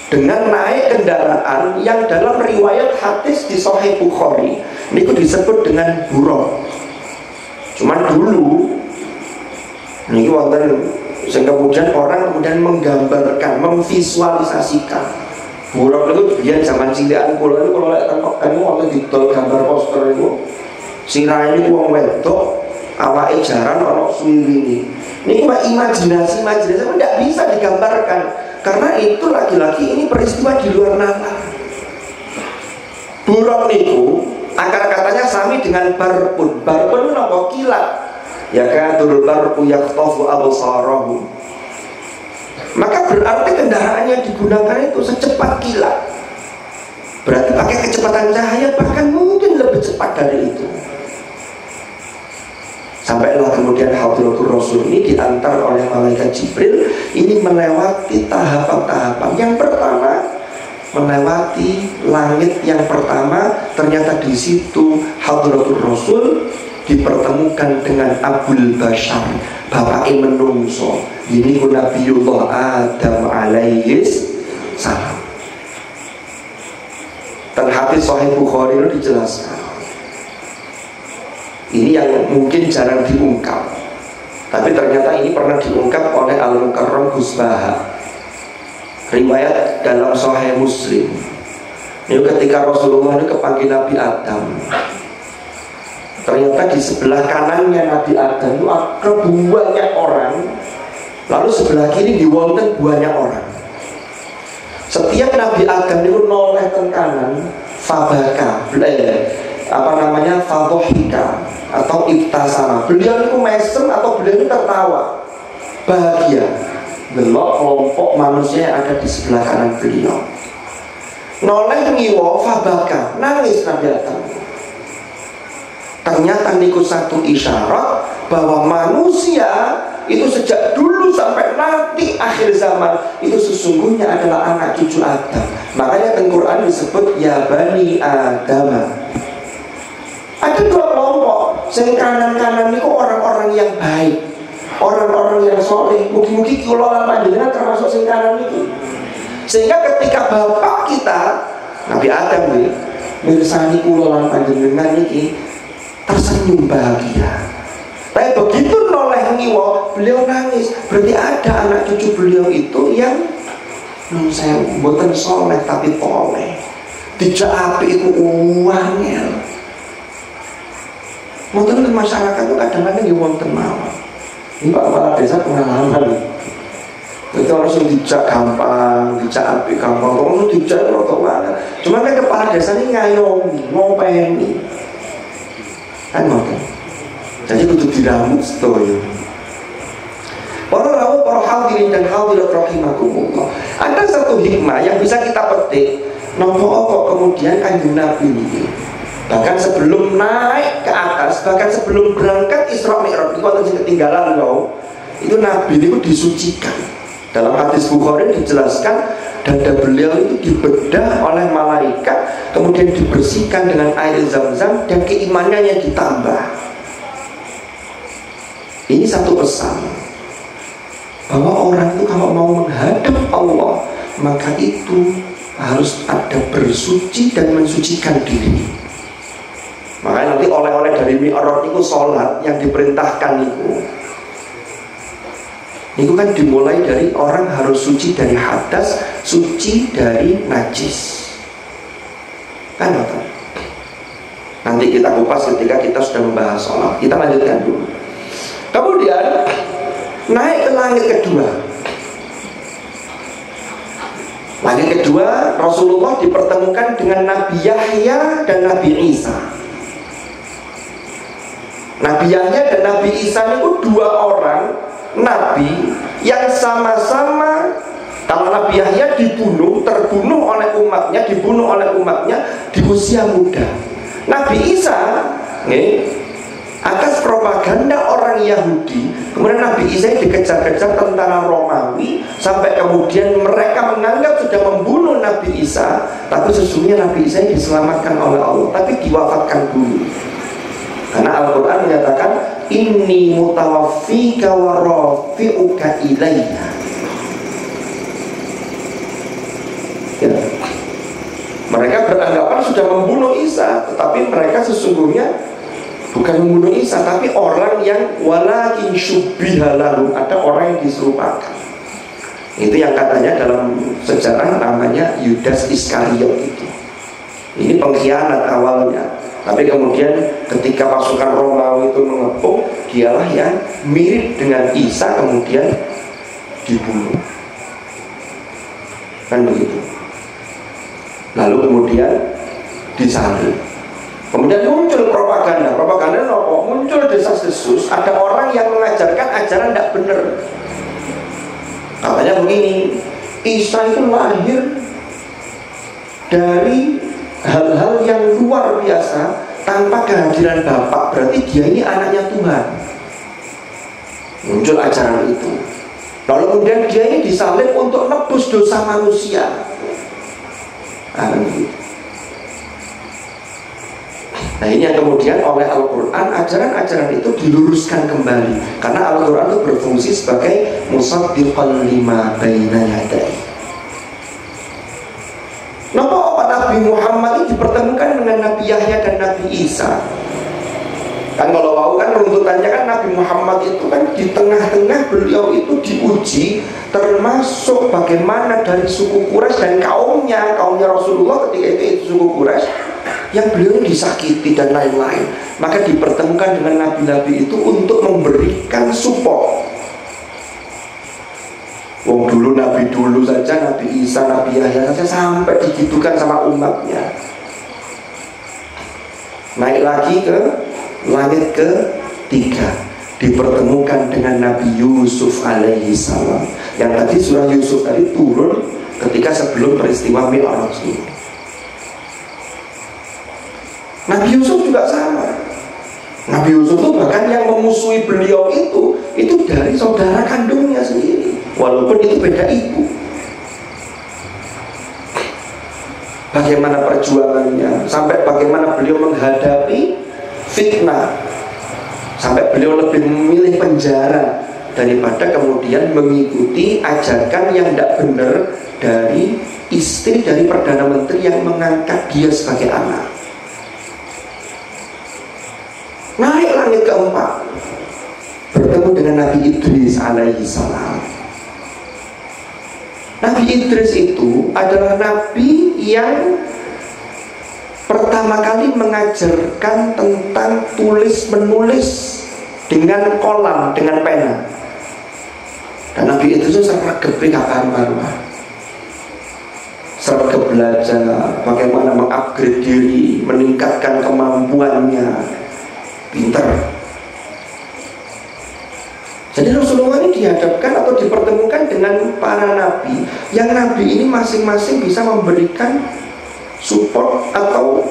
dengan naik kendaraan yang dalam riwayat hadis di Sahih Bukhari itu disebut dengan buraq. Cuman dulu ini wonten sehingga kemudian orang kemudian menggambarkan, memvisualisasikan buraq itu biar zaman cilikan kula itu kalau lihat tengok kan wonten didol gambar poster itu sirahe niku wong wedok awake jaran ana suwiwine. Niku imajinasi tidak bisa digambarkan. Karena itu lagi-lagi ini peristiwa di luar nalar. Buruk niku akar katanya sami dengan barpun. Barpun itu apa? Kilat. Ya kan turul barqu yaqtafu absarahum. Maka berarti kendaraan yang digunakan itu secepat kilat. Berarti pakai kecepatan cahaya, bahkan mungkin lebih cepat dari itu. Sampailah kemudian Hadratul Rasul ini diantar oleh malaikat Jibril. Ini melewati tahapan-tahapan. Yang pertama, melewati langit yang pertama. Ternyata di situ Hadratul Rasul dipertemukan dengan Abul Bashar, bapak menungso. Ini Nabiullah Adam alaihis salam. Dan hadis Sahih Bukhari itu dijelaskan. Ini yang mungkin jarang diungkap, tapi ternyata ini pernah diungkap oleh Al-Mukarram Gus Baha. Riwayat dalam Sahih Muslim. Ini ketika Rasulullah ini kepanggil Nabi Adam. Ternyata di sebelah kanannya Nabi Adam itu ada banyak orang. Lalu sebelah kiri diwonten banyak orang. Setiap Nabi Adam itu noleh ke kanan, fabaka, fadohika atau ibtasama. Beliau itu mesem atau beliau itu tertawa, bahagia. Delok kelompok manusia yang ada di sebelah kanan beliau. Noleh ngiwo, fabaka, nangis Nabi Adam. Ternyata niku satu isyarat bahwa manusia itu sejak dulu sampai nanti akhir zaman itu sesungguhnya adalah anak cucu Adam. Makanya di Quran disebut ya Bani Adam. Ada dua kelompok. Yang kanan-kanan itu orang-orang yang baik, orang-orang yang soleh. Mungkin-mungkin kula panjenengan termasuk yang kanan itu. Sehingga ketika bapak kita Nabi Adam mirsani kula panjenengan ini tersenyum bahagia. Tapi begitu noleh ngiwo, beliau nangis. Berarti ada anak cucu beliau itu yang saya buatan soleh tapi toleh. Tidak api itu uangnya. Mungkin masyarakat itu kadang-kadang ya wonten mawon. Ini Pak Kepala Desa pengalaman. Itu harus dijak gampang, dijak api gampang. Kalau dijak rotok banget. Cuma kan Kepala Desa ini ngayomi, ngopeni. Kan ngoten. Jadi kudu diramu sedoyo. Para rawuh, para hadirin dan hadirat rahimakumullah. Ada satu hikmah yang bisa kita petik. Nopo kok kemudian Kanjeng Nabi ini, bahkan sebelum naik ke atas, bahkan sebelum berangkat Isra Mi'raj, itu yang ketinggalan loh. Itu Nabi itu disucikan. Dalam hadis Bukhari dijelaskan dada beliau itu dibedah oleh malaikat, kemudian dibersihkan dengan air zam-zam dan keimanannya yang ditambah. Ini satu pesan bahwa orang itu kalau mau menghadap Allah, maka itu harus ada bersuci dan mensucikan diri. Makanya nanti oleh-oleh dari Mi'raj itu sholat yang diperintahkan itu kan dimulai dari orang harus suci dari hadas, suci dari najis. Kan betul? Nanti kita kupas ketika kita sudah membahas sholat. Kita lanjutkan dulu. Kemudian naik ke langit kedua. Langit kedua, Rasulullah dipertemukan dengan Nabi Yahya dan Nabi Isa. Nabi Yahya dan Nabi Isa itu dua orang Nabi yang sama-sama. Kalau Nabi Yahya terbunuh oleh umatnya di usia muda. Nabi Isa atas propaganda orang Yahudi, kemudian Nabi Isa dikejar-kejar tentara Romawi, sampai kemudian mereka menganggap sudah membunuh Nabi Isa, tapi sesungguhnya Nabi Isa diselamatkan oleh Allah, tapi diwafatkan dulu. Karena Al-Quran menyatakan inni mutawaffika wa rafi'uka ilayya. Ya. Mereka beranggapan sudah membunuh Isa, tetapi mereka sesungguhnya bukan membunuh Isa, tapi orang yang walakin syubbiha lahum, ada orang yang diserupakan. Itu yang katanya dalam sejarah namanya Yudas Iskariot itu. Ini pengkhianat awalnya, tapi kemudian ketika pasukan Romawi itu mengepung, dialah yang mirip dengan Isa kemudian dibunuh. Kan begitu. Lalu kemudian disalib. Kemudian muncul propaganda nopo, muncul desas-desus, ada orang yang mengajarkan ajaran tidak benar. Katanya begini, Isa itu lahir dari hal-hal yang luar biasa tanpa kehadiran Bapak, berarti dia ini anaknya Tuhan. Muncul ajaran itu. Lalu kemudian dia ini disalib untuk nebus dosa manusia. Nah ini yang kemudian oleh Al-Quran, ajaran-ajaran itu diluruskan kembali, karena Al-Quran itu berfungsi sebagai musaddiqan lima baina yadayhi. Kenapa Nabi Muhammad ini dipertemukan dengan Nabi Yahya dan Nabi Isa? Kan kalau mau kan runtutannya kan Nabi Muhammad itu kan di tengah-tengah beliau itu diuji, termasuk bagaimana dari suku Quraisy dan kaumnya Rasulullah ketika itu suku Quraisy yang beliau disakiti dan lain-lain. Maka dipertemukan dengan nabi-nabi itu untuk memberikan support. Wong dulu nabi dulu saja, Nabi Isa, Nabi Yahya saja sampai digitukan sama umatnya. Naik lagi ke langit ke-3, dipertemukan dengan Nabi Yusuf alaihi salam. Yang tadi surah Yusuf tadi turun ketika sebelum peristiwa Mi'raj ini. Nabi Yusuf juga sama. Nabi Yusuf itu bahkan yang memusuhi beliau itu dari saudara kandungnya sendiri, walaupun itu beda ibu. Bagaimana perjuangannya, sampai bagaimana beliau menghadapi fitnah, sampai beliau lebih memilih penjara daripada kemudian mengikuti ajakan yang tidak benar dari istri dari Perdana Menteri yang mengangkat dia sebagai anak. Naik langit ke-4, bertemu dengan Nabi Idris alaihi salam. Nabi Idris itu adalah nabi yang pertama kali mengajarkan tentang tulis-menulis dengan kolam, dengan pena. Dan Nabi Idris itu sergap karuan-karuan, sergap belajar bagaimana mengupgrade diri, meningkatkan kemampuannya, pintar. Jadi Rasulullah ini dihadapkan atau dipertemukan dengan para nabi, yang nabi ini masing-masing bisa memberikan support atau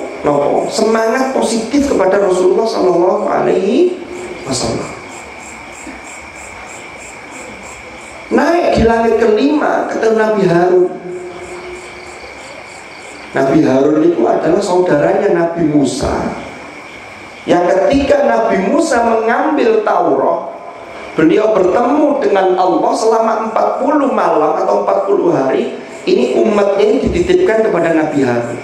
semangat positif kepada Rasulullah Sallallahu Alaihi Wasallam. Naik di langit ke-5 ketemu Nabi Harun. Nabi Harun itu adalah saudaranya Nabi Musa, yang ketika Nabi Musa mengambil Taurat, beliau bertemu dengan Allah selama 40 malam atau 40 hari. Ini umatnya ini dititipkan kepada Nabi Harun.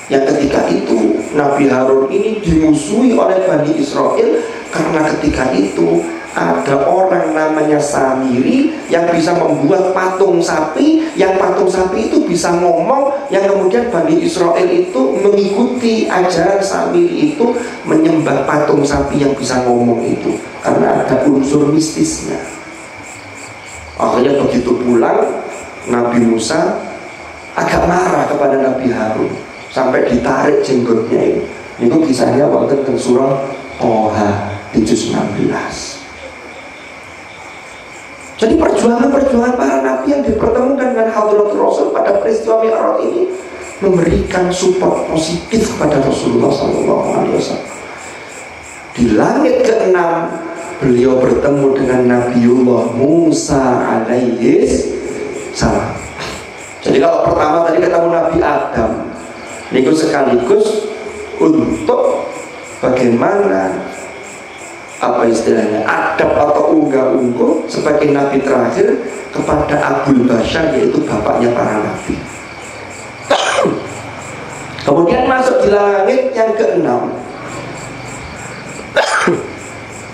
Yang ketika itu Nabi Harun ini dimusuhi oleh Bani Israel, karena ketika itu ada orang namanya Samiri yang bisa membuat patung sapi, yang patung sapi itu bisa ngomong, yang kemudian Bani Israel itu mengikuti ajaran Samiri itu, menyembah patung sapi yang bisa ngomong itu, karena ada unsur mistisnya. Akhirnya begitu pulang, Nabi Musa agak marah kepada Nabi Harun, sampai ditarik jenggotnya ini. Itu kisahnya waktu ke surah Toha di juz 16. Jadi perjuangan-perjuangan para nabi yang dipertemukan dengan Hadratul Rasul pada peristiwa Mi'raj ini memberikan support positif kepada Rasulullah SAW. Di langit ke-6 beliau bertemu dengan Nabiullah Musa alaihi salam. Jadi kalau pertama tadi ketemu Nabi Adam, itu sekaligus untuk bagaimana istilahnya adab atau unggah-ungguh sebagai nabi terakhir kepada Abul Bashar, yaitu bapaknya para nabi. Kemudian masuk di langit yang ke-6,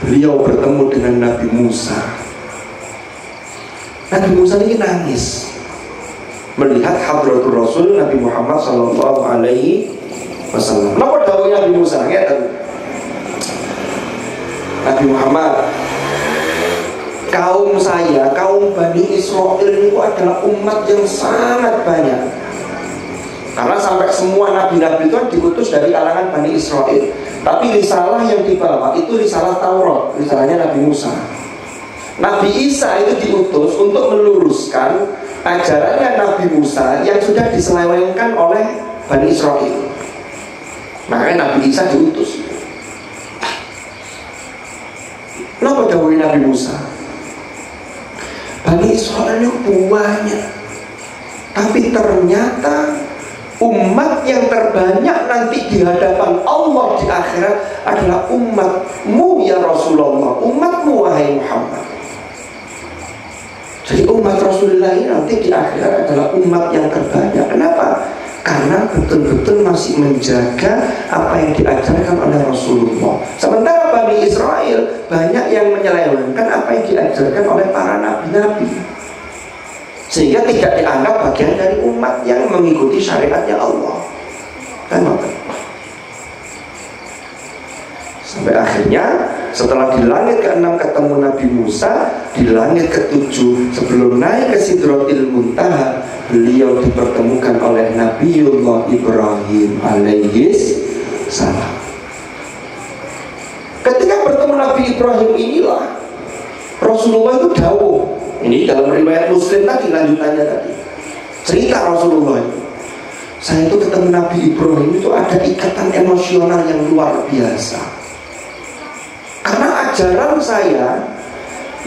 beliau bertemu dengan Nabi Musa. Nabi Musa ini nangis melihat Hadratul Rasul Nabi Muhammad Sallallahu Alaihi Wasallam. Kenapa dawuhnya Nabi Musa? Nabi Muhammad, kaum saya, kaum Bani Israel itu adalah umat yang sangat banyak. Karena sampai semua nabi-nabi itu kan diutus dari kalangan Bani Israel. Tapi risalah yang dibawa itu risalah Taurat, risalahnya Nabi Musa. Nabi Isa itu diutus untuk meluruskan ajarannya Nabi Musa yang sudah diselewengkan oleh Bani Israel. Makanya Nabi Isa diutus. Kenapa dawuh Nabi Musa? Bani Israel itu banyak, tapi ternyata umat yang terbanyak nanti di hadapan Allah di akhirat adalah umatmu ya Rasulullah, umatmu wahai Muhammad. Jadi umat Rasulullah ini nanti di akhirat adalah umat yang terbanyak. Kenapa? Karena betul-betul masih menjaga apa yang diajarkan oleh Rasulullah. Sementara Bani Israel banyak yang menyelewengkan apa yang diajarkan oleh para nabi-nabi, sehingga tidak dianggap bagian dari umat yang mengikuti syariatnya Allah. Kan? Sampai akhirnya setelah di langit ke-6 ketemu Nabi Musa, di langit ke-7 sebelum naik ke Sidratil Muntaha, beliau dipertemukan oleh Nabiullah Ibrahim alaihis salam. Ketika bertemu Nabi Ibrahim inilah Rasulullah itu dawuh. Ini dalam riwayat Muslim tadi, lanjutannya tadi, cerita Rasulullah itu, saya itu ketemu Nabi Ibrahim itu ada ikatan emosional yang luar biasa. Karena ajaran saya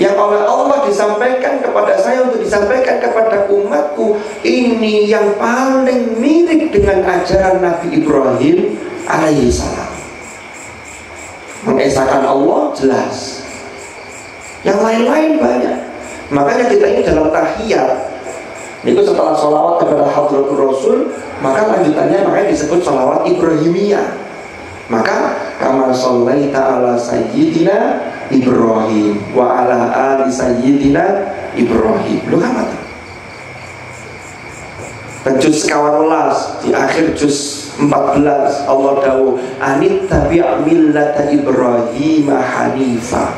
yang oleh Allah disampaikan kepada saya untuk disampaikan kepada umatku ini yang paling mirip dengan ajaran Nabi Ibrahim alaihissalam. Mengesahkan Allah jelas, yang lain-lain banyak. Makanya kita ini dalam tahiyat itu setelah sholawat kepada Hadratul Rasul, maka lanjutannya makanya disebut sholawat Ibrahimiyah. Maka kama shallaita ala sayyidina Ibrahim wa ala ali sayyidina Ibrahim. Lu kan mata juz 14 di akhir juz 14 Allah dawuh anit tabi' millata Ibrahim hanifa.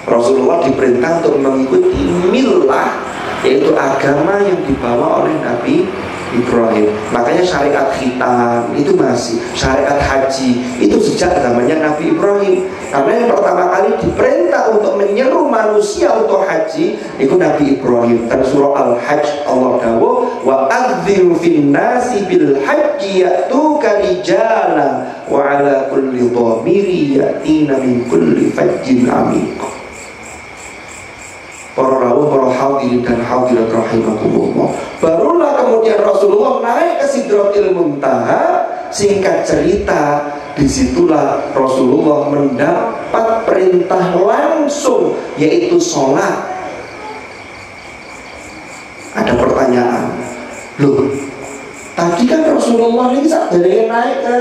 Rasulullah diperintah untuk mengikuti millah, yaitu agama yang dibawa oleh Nabi Ibrahim. Makanya syariat khitan itu masih, syariat haji itu sejak zamannya Nabi Ibrahim. Karena yang pertama kali diperintah untuk menyeru manusia untuk haji itu Nabi Ibrahim. Dan surah Al-Hajj Allah dawuh wa adzim fin nasi bil haji ya'tuka rijalan wa ala kulli dhamiri yatina min kulli fajjin amiq. Para rawuh, para hadirin dan hadirat rahimakumullah. Barulah kemudian Rasulullah naik ke Sidratil Muntaha. Singkat cerita, disitulah Rasulullah mendapat perintah langsung, yaitu sholat. Ada pertanyaan, loh, tadi kan Rasulullah ini saat dari naik ke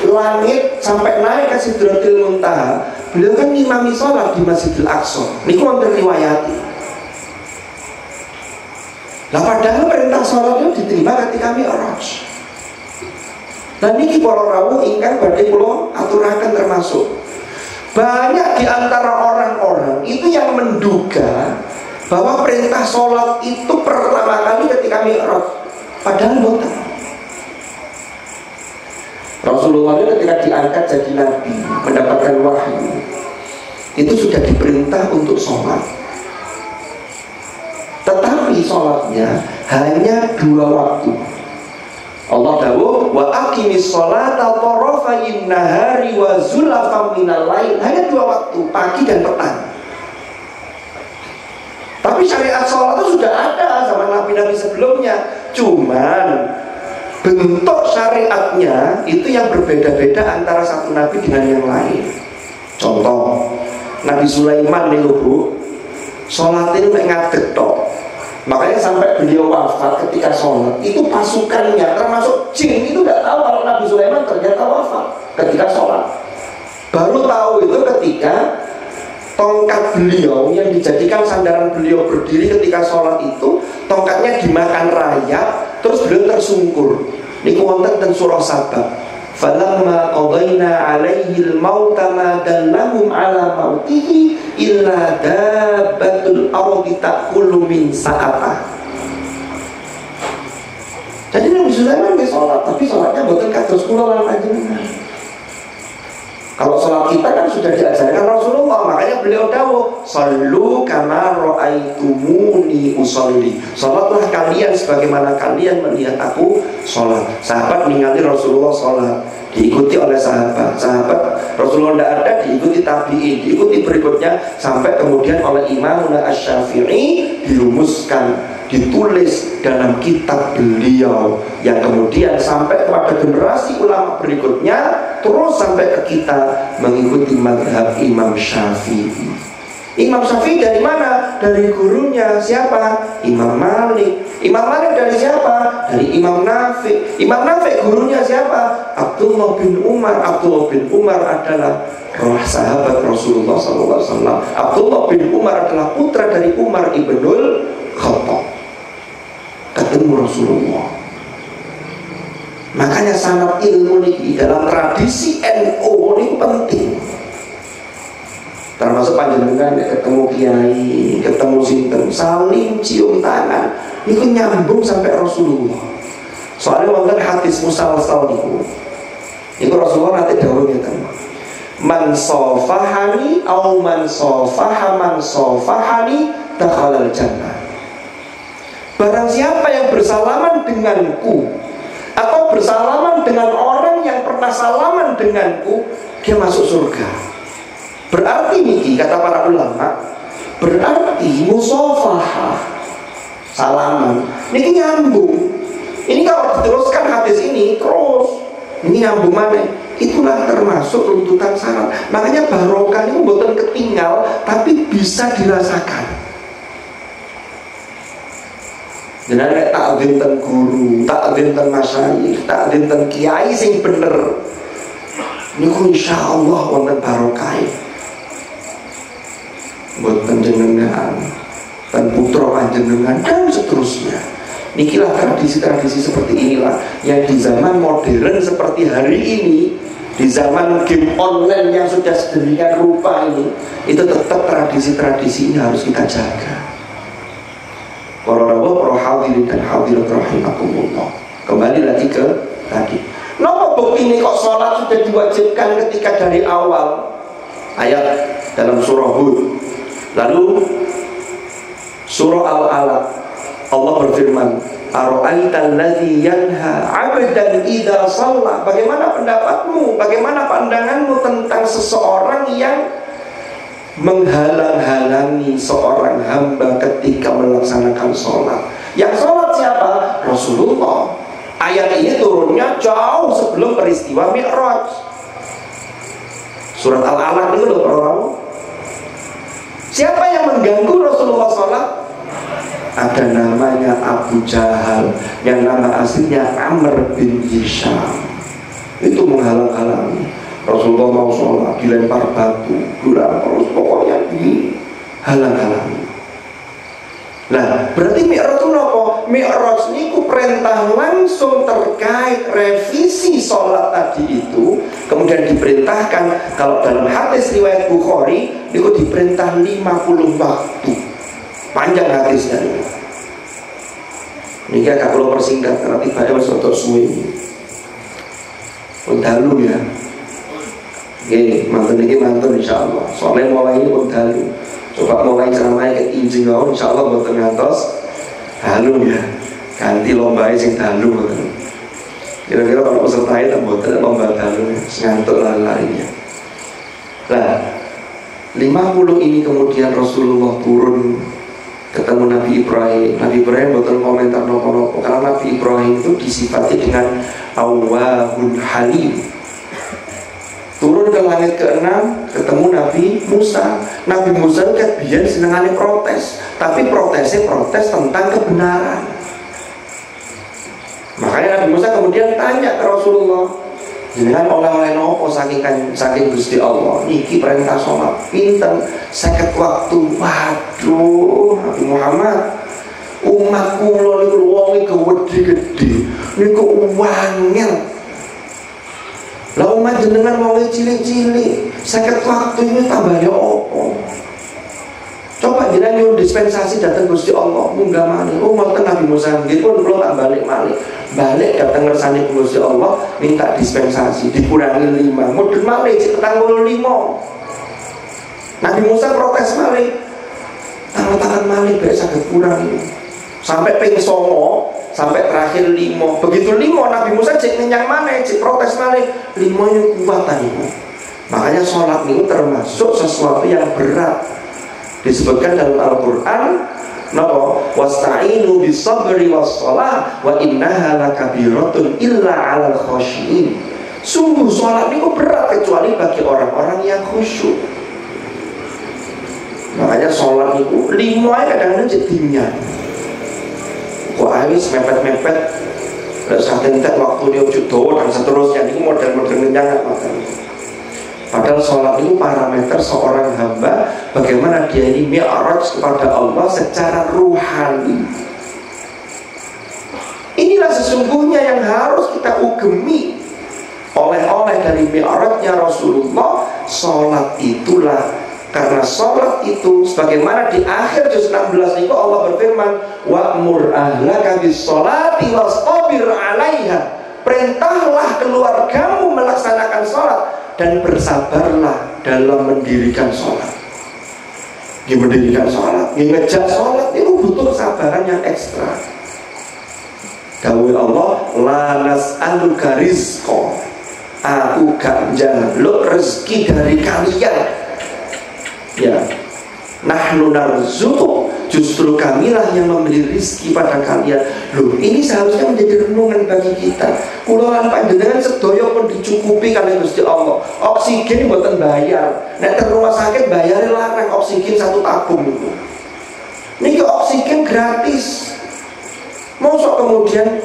langit sampai naik ke Sidratil Muntaha, beliau kan ngimami sholat di Masjidil Aqsa. Ini wonten riwayat. Nah padahal perintah sholat itu diterima ketika Mi'raj. Dan ini para rawuh ingkang badhe kula aturaken termasuk banyak di antara orang-orang itu yang menduga bahwa perintah sholat itu pertama kali ketika Mi'raj. Padahal boten. Rasulullah itu ketika diangkat jadi nabi, mendapatkan wahyu, itu sudah diperintah untuk sholat. Tetapi sholatnya hanya 2 waktu. Allah dawuh wa aqimis sholata tarafayn nahari wa zulafam minal lail. Hanya 2 waktu, pagi dan petang. Tapi syariat sholat itu sudah ada zaman nabi-nabi sebelumnya. Cuman bentuk syariatnya itu yang berbeda-beda antara satu nabi dengan yang lain. Contoh, Nabi Sulaiman nih Bu, sholatnya mek ngadeg tok. Makanya sampai beliau wafat ketika sholat itu pasukannya termasuk jin itu tidak tahu kalau Nabi Sulaiman ternyata wafat ketika sholat. Baru tahu itu ketika tongkat beliau yang dijadikan sandaran beliau berdiri ketika sholat itu, tongkatnya dimakan rayap, terus beliau tersungkur. Ini wonten ten surah Saba. Falamma qadayna 'alaihil mauta ma dallahum 'ala mautihi illa dabbatul ardi ta'kulu min sa'atah. Jadi Nabi Sulaiman nggih salat, tapi salatnya mboten kados kula lan panjenengan. Kalau sholat kita kan sudah diajarkan Rasulullah, makanya beliau dawuh, "Shallu kama ra'aitumuni usolli." Sholatlah kalian sebagaimana kalian melihat aku sholat. Sahabat ningali Rasulullah sholat, diikuti oleh sahabat. Sahabat Rasulullah tidak ada, diikuti tabi'in, diikuti berikutnya, sampai kemudian oleh Imam Asy-Syafi'i dirumuskan, ditulis dalam kitab beliau, yang kemudian sampai kepada generasi ulama berikutnya, terus sampai ke kita mengikuti mazhab Imam Syafi'i. Imam Syafi'i dari mana? Dari gurunya siapa? Imam Malik. Imam Malik dari siapa? Dari Imam Nafi'. Imam Nafi' gurunya siapa? Abdullah bin Umar. Abdullah bin Umar adalah sahabat Rasulullah SAW. Abdullah bin Umar adalah putra dari Umar ibnul Khattab. Ketemu Rasulullah. Makanya sanad ilmu ini dalam tradisi NU ini penting. Termasuk panjenengan ketemu kiai, ketemu sinten, saling cium tangan, itu nyambung sampai Rasulullah. Soalnya wonten hadis musalsal niku. Iku Rasulullah nanti dawuh ngeten. Man safahani au man safaha man safahani dakhalal jannah. Barang siapa yang bersalaman denganku atau bersalaman dengan orang yang pernah salaman denganku, dia masuk surga. Berarti niki kata para ulama, berarti musafahah, salaman niki nyambung. Ini kalau diteruskan hadis ini terus, ini nyambung mana? Itulah termasuk runtutan syarat. Makanya barokah ini bukan ketinggal, tapi bisa dirasakan. Jangan nek takzim ten guru, takzim ten masyayikh, takzim ten kiai sing bener. Niku insyaallah wonten barokah. Buat panjenengan, dan putra panjenengan dan seterusnya. Nikilah tradisi-tradisi seperti inilah yang di zaman modern seperti hari ini, di zaman game online yang sudah sedemikian rupa ini, itu tetap tradisi-tradisi ini harus kita jaga. Para hadirin dan hadirat rahimakumullah. Kembali lagi ke tadi. Napa bukti ini kok sholat sudah diwajibkan ketika dari awal? Ayat dalam surah Hud. Lalu surah Al-Alaq, Allah berfirman, "Ara'aital ladzi yanha 'abdan idza shalla." Bagaimana pendapatmu? Bagaimana pandanganmu tentang seseorang yang menghalang-halangi seorang hamba ketika melaksanakan sholat? Yang sholat siapa? Rasulullah. Ayat ini turunnya jauh sebelum peristiwa Mi'raj. Surat Al-Alaq itu loh orang. Siapa yang mengganggu Rasulullah sholat? Ada namanya Abu Jahal, yang nama aslinya Amr bin Hisham. Itu menghalang-halangi Rasulullah mau sholat, dilempar batu, durang terus, pokoknya dihalang-halangi. Nah, berarti Mi'raj itu apa? Mi'raj niku perintah langsung terkait revisi sholat tadi itu. Kemudian diperintahkan, kalau dalam hadis riwayat Bukhari niku diperintah 50 waktu. Panjang hadisnya ini. Ini agak perlu persingkat karena tibanya masih untuk suwi. Undalu ya. Oke, mantun insyaallah. Soalnya mulai ini undalu. Coba mulai ceramah ke injing awal, insyaallah buat ngantos halu ya. Ganti lomba sing dalu betul. Kira-kira kalau peserta itu buat lomba dalu ngantuk lari-larinya. Nah, 50 ini kemudian Rasulullah turun ketemu Nabi Ibrahim. Nabi Ibrahim buatan komentar nopo-nopo, karena Nabi Ibrahim itu disifati dengan Awwahun Halim. Turun ke langit ke-6, ketemu Nabi Musa. Nabi Musa kan biyen senengane protes, tapi protesnya protes tentang kebenaran. Makanya Nabi Musa kemudian tanya ke Rasulullah, jenengan oleh-oleh nopo saking Gusti Allah? Niki perintah sholat pinten 50 waktu. Waduh, Nabi Muhammad, umat kula niku wong iki gedhe-gedhe niku wangel. Lah umat jenengan mau cilik-cilik 50 waktu ini tambahnya opo? Coba jenengan nyuwun dispensasi datang Gusti Allah munggah malih. Oh ngoten Nabi Musa nggih pun kula tak balik malih. Balik datang ngersani Gusti Allah minta dispensasi dikurangi 5. Mudhun malih cek 45. Nabi Musa protes malih. Tangan malih bae saged kurang ini. Sampai ping 9, sampai terakhir 5. Begitu 5 Nabi Musa cek nenyang maneh, cek protes malih. 5 yang kuatan itu. Makanya sholat itu termasuk sesuatu yang berat. Disebutkan dalam Al-Quran, wasta'inu bisabri wassholah wa innaha lakabiratun illa 'alal khashiin. Sungguh sholat itu berat kecuali bagi orang-orang yang khusyuk. Makanya sholat itu 5 kadang-kadang jadinya. Kok awis mepet-mepet, saking tak waktu dia judo dan seterusnya. Ini model-model nyangat makan. Padahal sholat itu parameter seorang hamba, bagaimana dia ini mi'raj kepada Allah secara ruhani. Inilah sesungguhnya yang harus kita ugemi. Oleh-oleh dari mi'rajnya Rasulullah, sholat itulah. Karena sholat itu, sebagaimana di akhir juz 16 itu Allah berfirman, wa'mur ahlaka bis-sholati wastabir 'alaiha. Perintahlah keluargamu melaksanakan sholat dan bersabarlah dalam mendirikan sholat. Mendirikan sholat, ngejak sholat itu butuh kesabaran yang ekstra. Dawuh Allah, la nas'aluka rizqa, aku gak njaluk rezeki dari kalian. Ya, nahnu narzuqu, justru kamilah yang memberi rizki pada kalian. Loh, ini seharusnya menjadi renungan bagi kita. Kula panjenengan sedaya pun dicukupi kali Gusti Allah. Oksigen mboten bayar. Nek teng rumah sakit bayar larang oksigen 1 tabung itu. Niki oksigen gratis. Mosok kemudian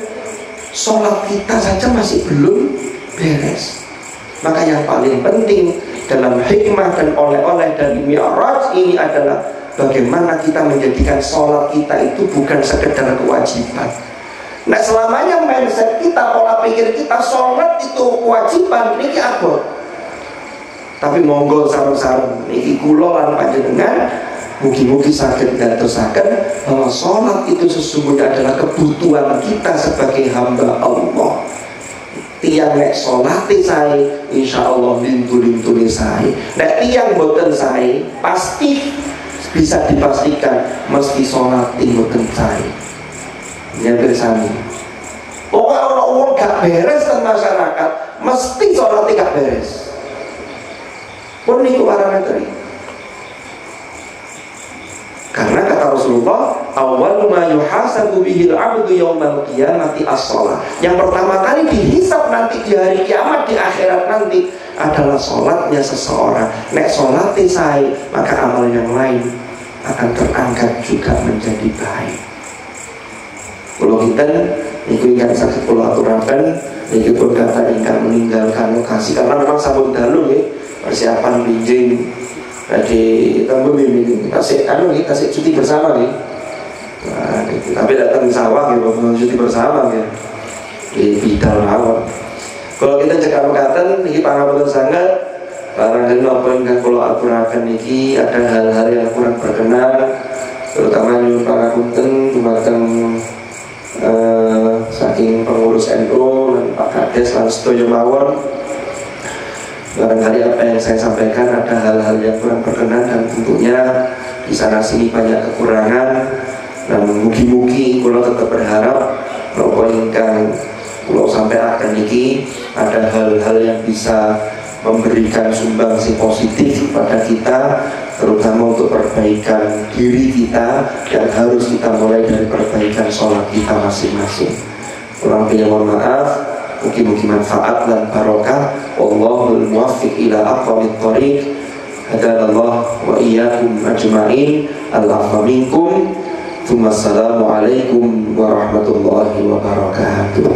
sholat kita saja masih belum beres. Maka yang paling penting dalam hikmah dan oleh-oleh dari mi'raj ini adalah bagaimana kita menjadikan sholat kita itu bukan sekedar kewajiban. Nah, selamanya mindset kita, pola pikir kita sholat itu kewajiban, ini abot. Tapi monggo sareng-sareng niki kula lan panjenengan mugi-mugi saged ngantosaken bahwa sholat itu sesungguhnya adalah kebutuhan kita sebagai hamba Allah. Tiang nek sholati sae insyaallah lintu-lintune sae. Nek tiang boten sae pasti bisa dipastikan mesti sholati boten sae. Ya bersani. Pokoknya orang gak beres dan masyarakat mesti sholati gak beres. Pun niku parameter. Karena kata Rasulullah, awwalu ma yuhasabu bihil 'abdu yaumal qiyamati as-shalah. Yang pertama kali dihisab nanti di hari kiamat, di akhirat nanti adalah sholatnya seseorang. Nek sholati sae, maka amal yang lain akan terangkat juga menjadi baik. Kalau kita niku ingkang saged kula aturaken, niki pun kata ingkang meninggalkan lokasi karena memang sampun dalu nggih, persiapan binjing. Jadi tunggu ini kasih kasih cuti bersama nih. Nah, tapi datang di sawah gitu, cuti bersama gitu. Di bidal awal. Kalau kita cekap mekaten niki pangapunten sangat, barangkali napa ingkang kula aturaken niki ada hal-hal yang kurang berkenan, terutama nyuwun pangapunten dumateng saking pengurus NU dan Pak Kades lan sedaya mawon. Barangkali apa yang saya sampaikan ada hal-hal yang kurang berkenan dan tentunya di sana sini banyak kekurangan, dan mugi-mugi kula tetap berharap bahwa ingkang kula sampaikan niki ada hal-hal yang bisa memberikan sumbangsi positif kepada kita, terutama untuk perbaikan diri kita yang harus kita mulai dari perbaikan sholat kita masing-masing. Kurang lebih mohon maaf. Mugi-mugi manfaat dan barokah. Wallahul muwaffiq ila aqwamit thoriq. Hadanallah wa iyyakum ajma'in. Al-'afwa minkum. Assalamualaikum warahmatullahi wabarakatuh.